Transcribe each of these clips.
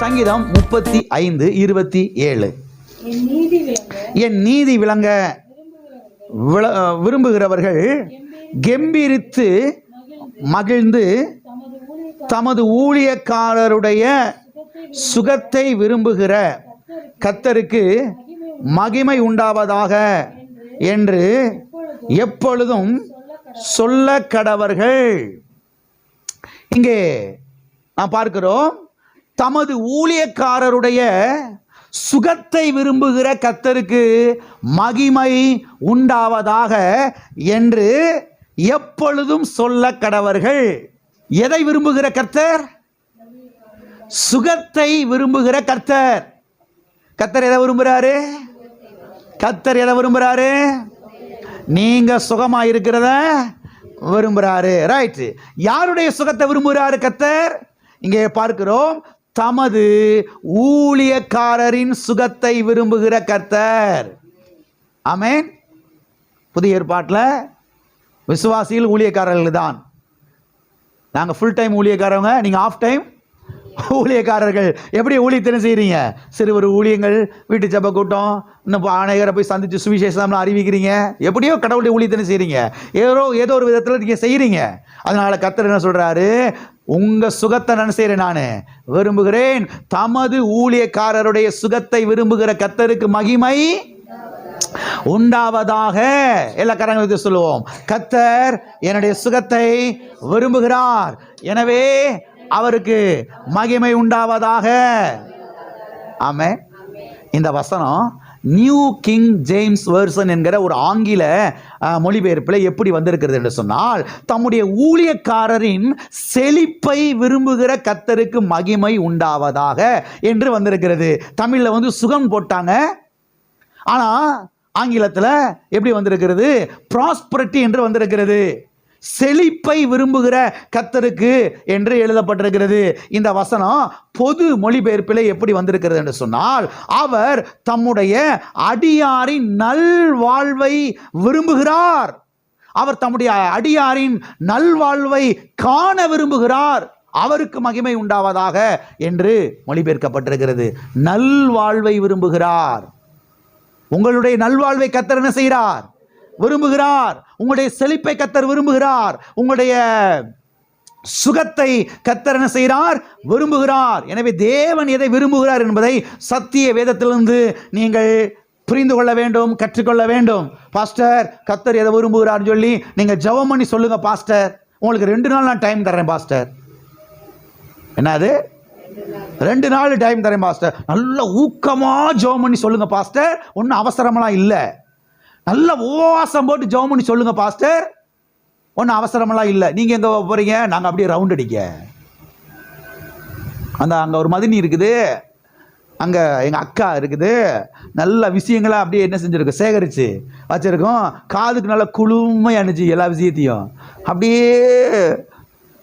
சங்கீதம் 35:27. என் நீதி விளங்க விரும்புகிறவர்கள் கெம்பீரித்து மகிழ்ந்து தமது ஊழியக்காரருடைய சுகத்தை விரும்புகிற கர்த்தருக்கு மகிமை உண்டாவதாக என்று எப்பொழுதும் சொல்ல கடவர்கள். இங்கே நாம் பார்க்கிறோம், தமது ஊழியக்காரருடைய சுகத்தை விரும்புகிற கர்த்தருக்கு மகிமை உண்டாவதாக என்று எப்பொழுதும் சொல்ல கடவர்கள். எதை விரும்புகிற கர்த்தர்? சுகத்தை விரும்புகிற கர்த்தர். கர்த்தர் எதை விரும்புகிறாரு? கர்த்தர் எதை விரும்புகிறாரு? நீங்க சுகமா இருக்கிறத விரும்புகிறாரு. ரைட். யாருடைய சுகத்தை விரும்புகிறாரு கர்த்தர்? இங்கே பார்க்கிறோம், தமது ஊழியக்காரரின் சுகத்தை விரும்புகிற கர்த்தர். ஆமென். புதிய ஏற்பாட்டில் விசுவாசிகள் ஊழியக்காரர்கள் தான். நாங்கள் ஃபுல் டைம் ஊழியக்காரவங்க, நீங்கள் ஆஃப் டைம் ஊழியக்காரர்கள். எப்படி ஊழியத்தினை செய்கிறீங்க? சிறுவர் ஊழியங்கள், வீட்டு ஜெப கூட்டம், இன்னும் அநேகரை போய் சந்தித்து சுவிசேஷம்லாம் அறிவிக்கிறீங்க. எப்படியோ கடவுளுடைய ஊழியத்தினை செய்கிறீங்க. ஏதோ ஒரு விதத்தில் நீங்கள் செய்கிறீங்க. அதனால் கர்த்தர் என்ன சொல்கிறாரு? உங்கள் சுகத்தை நான் செய்கிறேன், நான் விரும்புகிறேன். தமது ஊழியக்காரருடைய சுகத்தை விரும்புகிற கர்த்தருக்கு மகிமை உண்டாவதாக. எல்லா கரங்களுக்கு சொல்லுவோம், கர்த்தர் என்னுடைய சுகத்தை விரும்புகிறார், எனவே அவருக்கு மகிமை உண்டாவதாக. ஆமென். இந்த வசனம் நியூ கிங் ஜேம்ஸ் வெர்சன் என்கிற ஒரு ஆங்கில மொழிபெயர்ப்பில் எப்படி வந்திருக்கிறது என்று சொன்னால், தம்முடைய ஊழியக்காரரின் செழிப்பை விரும்புகிற கர்த்தருக்கு மகிமை உண்டாவதாக என்று வந்திருக்கிறது. தமிழில் சுகம் போட்டாங்க, ஆனால் ஆங்கிலத்தில் எப்படி வந்திருக்கிறது? ப்ராஸ்பரிட்டி என்று வந்திருக்கிறது. செழிப்பை விரும்புகிற கர்த்தருக்கு என்று எழுதப்பட்டிருக்கிறது. இந்த வசனம் பொது மொழிபெயர்ப்பில் எப்படி வந்திருக்கிறது என்று சொன்னால், அவர் தம்முடைய அடியாரின் நல்வாழ்வை விரும்புகிறார். அவர் தம்முடைய அடியாரின் நல்வாழ்வை காண விரும்புகிறார், அவருக்கு மகிமை உண்டாவதாக என்று மொழிபெயர்க்கப்பட்டிருக்கிறது. நல்வாழ்வை விரும்புகிறார். உங்களுடைய நல்வாழ்வை கர்த்தர் என்ன செய்கிறார்? விரும்புகிறார். உங்களுடைய செழிப்பை கர்த்தர் விரும்புகிறார். உங்களுடைய சுகத்தை கர்த்தர் என்ன செய்கிறார்? விரும்புகிறார். எனவே தேவன் எதை விரும்புகிறார் என்பதை சத்திய வேதத்திலிருந்து நீங்கள் புரிந்து கொள்ள வேண்டும், கற்றுக்கொள்ள வேண்டும். பாஸ்டர், கர்த்தர் எதை விரும்புகிறார்னு சொல்லி நீங்கள் ஜெபம் பண்ணி சொல்லுங்க பாஸ்டர். உங்களுக்கு 2 நாள் நான் டைம் தரேன் பாஸ்டர். என்னது? 2 நாள் டைம் தரேன் பாஸ்டர். நல்ல ஊக்கமாக ஜெபம் பண்ணி சொல்லுங்க பாஸ்டர். ஒன்றும் அவசரமெல்லாம் இல்லை. நல்ல உபவாசம் போட்டு ஜெபம் பண்ணி சொல்லுங்க பாஸ்டர். ஒன்றும் அவசரமெல்லாம் இல்லை. நீங்கள் எங்கே போகிறீங்க? நாங்கள் அப்படியே ரவுண்ட் அடிக்க. அங்கே ஒரு மதினி இருக்குது, அங்கே எங்கள் அக்கா இருக்குது. நல்ல விஷயங்களை அப்படியே என்ன செஞ்சுருக்கோம்? சேகரித்து வச்சுருக்கோம். காதுக்கு நல்லா குளுமையாக அனுச்சி எல்லா விஷயத்தையும் அப்படியே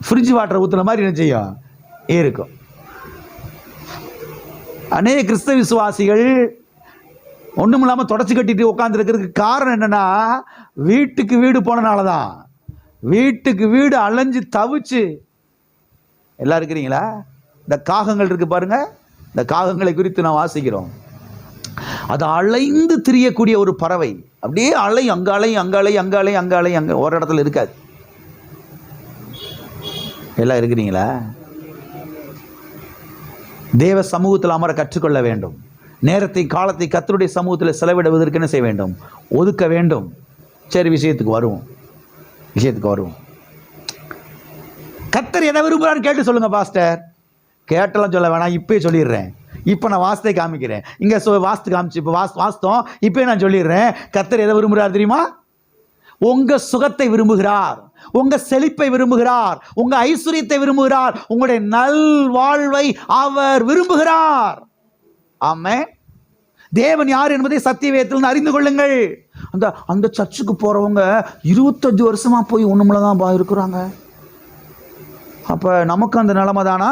ஃப்ரிட்ஜ் வாட்டர் ஊற்றுன மாதிரி என்ன செய்யும் இருக்கும். அநேக கிறிஸ்தவ விசுவாசிகள் ஒன்றும் இல்லாமல் தொடச்சி கட்டிட்டு உட்காந்துருக்கிறதுக்கு காரணம் என்னென்னா, வீட்டுக்கு வீடு போனனால தான். வீட்டுக்கு வீடு அலைஞ்சு தவிச்சு. எல்லாம் இருக்கிறீங்களா? இந்த காகங்கள் இருக்கு பாருங்க, இந்த காகங்களை குறித்து நான் வாசிக்கிறோம். அது அலைந்து திரியக்கூடிய ஒரு பறவை. அப்படியே அலையும், அங்கே அலையும், அங்கே அலையும், அங்கே அலையும், அங்கே அலையும், அங்கே ஒரு இடத்துல இருக்காது. எல்லாம் இருக்கிறீங்களா? தேவ சமூகத்தில் அமர கற்றுக்கொள்ள வேண்டும். நேரத்தை காலத்தை கர்த்தருடைய சமூகத்தில் செலவிடுவதற்கு என்ன செய்ய வேண்டும்? ஒதுக்க வேண்டும். சரி, விஷயத்துக்கு வருவோம். கர்த்தர் எதை விரும்புகிறான்னு கேட்டு சொல்லுங்க பாஸ்டர். கேட்டெல்லாம் சொல்ல வேணாம், இப்போயே சொல்லிடுறேன். இப்போ நான் வாஸ்தை காமிக்கிறேன். இங்கே வாஸ்து காமிச்சு இப்போ வாஸ்தம் இப்போயே நான் சொல்லிடுறேன். கர்த்தர் எதை விரும்புகிறார் தெரியுமா? உங்க சுகத்தை விரும்புகிறார், உங்க செழிப்பை விரும்புகிறார், உங்க ஐஸ்வர்யத்தை விரும்புகிறார், உங்களுடைய நல்வாழ்வை அவர் விரும்புகிறார். ஆமென். தேவன் யார் என்பதை சத்தியவேதத்தில் அறிந்து கொள்ளுங்கள். அந்த சர்ச்சுக்கு போறவங்க 25 வருஷமா போய் ஒண்ணுமில்லதான் இருக்கிறாங்க. அப்ப நமக்கு அந்த நிலைமை தானா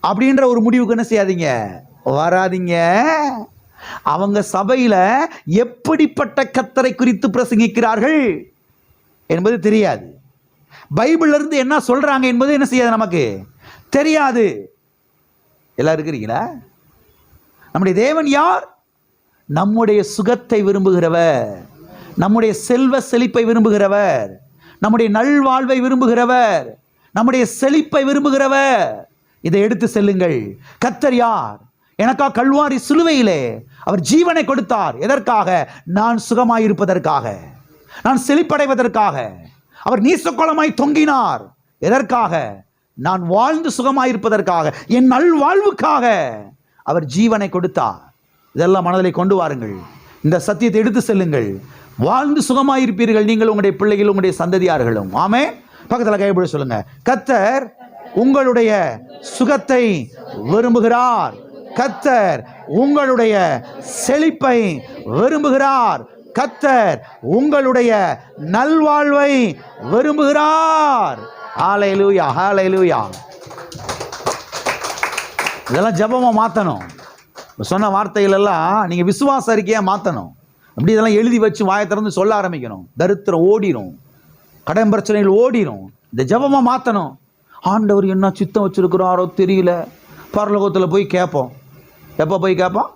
அப்படின்ற ஒரு முடிவுக்கு என்ன செய்யாதீங்க, வராதிங்க. அவங்க சபையில எப்படிப்பட்ட கர்த்தரை குறித்து பிரசங்கிக்கிறார்கள் என்பது தெரியாது. பைபிள்ல இருந்து என்ன சொல்றாங்க என்பது என்ன செய்யாது, நமக்கு தெரியாது. எல்லாம் இருக்கிறீங்களா? நம்முடைய தேவன் யார்? நம்முடைய சுகத்தை விரும்புகிறவர், நம்முடைய செல்வ செழிப்பை விரும்புகிறவர், நம்முடைய நல்வாழ்வை விரும்புகிறவர், நம்முடைய செழிப்பை விரும்புகிறவர். இதை எடுத்து செல்லுங்கள். கர்த்தர் யார்? எனக்கா கல்வாரி சிலுவையிலே அவர் ஜீவனை கொடுத்தார். எதற்காக? நான் சுகமாயிருப்பதற்காக, நான் செழிப்படைவதற்காக. அவர் நீசக்கோலமாய் தொங்கினார். எதற்காக? நான் வாழ்ந்து சுகமாயிருப்பதற்காக, என் நல்வாழ்வுக்காக அவர் ஜீவனை கொடுத்தார். இதெல்லாம் மனதிலே கொண்டு வாருங்கள். இந்த சத்தியத்தை எடுத்து செல்லுங்கள். வாழ்ந்து சுகமாயிருப்பீர்கள், நீங்கள், உங்களுடைய பிள்ளைகள், உங்களுடைய சந்ததியார்களும். ஆமென். பக்கத்தில் கைப்பிடி சொல்லுங்க. கர்த்தர் உங்களுடைய சுகத்தை விரும்புகிறார். கர்த்தர் உங்களுடைய செழிப்பை விரும்புகிறார். கர்த்தர் உங்களுடைய நல்வாழ்வை விரும்புகிறார். ஹல்லேலூயா, ஹல்லேலூயா. இதெல்லாம் ஜெபமா மாற்றணும். சொன்ன வார்த்தைகள் எல்லாம் நீங்கள் விசுவாச அறிக்கையா மாற்றணும். அப்படி இதெல்லாம் எழுதி வச்சு வாயை திறந்து சொல்ல ஆரம்பிக்கணும். தரித்திரம் ஓடிடும், கடன் பிரச்சனைகள் ஓடிடும். இந்த ஜெபமா மாற்றணும். ஆண்டவர் என்ன சித்தம் வச்சிருக்கிறாரோ தெரியல. பரலோகத்தில் போய் கேட்போம். எப்போ போய் கேட்போம்?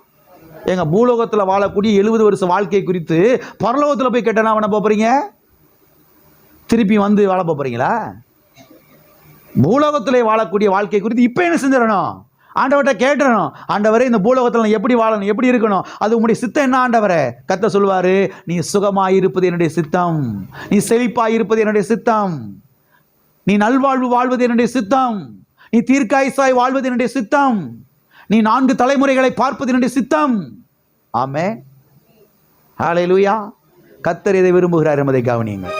எங்கள் பூலோகத்தில் வாழக்கூடிய 70 வருஷ வாழ்க்கை குறித்து பரலோகத்தில் போய் கேட்டேன்னா அவனை போகிறீங்க? திருப்பி வந்து வாழ போகிறீங்களா? பூலோகத்தில் வாழக்கூடிய வாழ்க்கை குறித்து இப்போ என்ன செஞ்சிடணும்? ஆண்டவர்கிட்ட கேட்டுறணும். ஆண்டவரே, இந்த பூலோகத்தில் நான் எப்படி வாழணும், எப்படி இருக்கணும், அது உங்களுடைய சித்தம் என்ன ஆண்டவரே? கர்த்தர் சொல்வார், நீ சுகமாயிருப்பது என்னுடைய சித்தம், நீ செழிப்பாயிருப்பது என்னுடைய சித்தம், நீ நல்வாழ்வு வாழ்வது என்னுடைய சித்தம், நீ தீர்க்காயுசாய் வாழ்வது என்னுடைய சித்தம், நீ 4 தலைமுறைகளை பார்ப்பது என்னுடைய சித்தம். ஆமென். ஹல்லேலூயா. கர்த்தர் இதை விரும்புகிறார் என்பதை கவனியுங்கள்.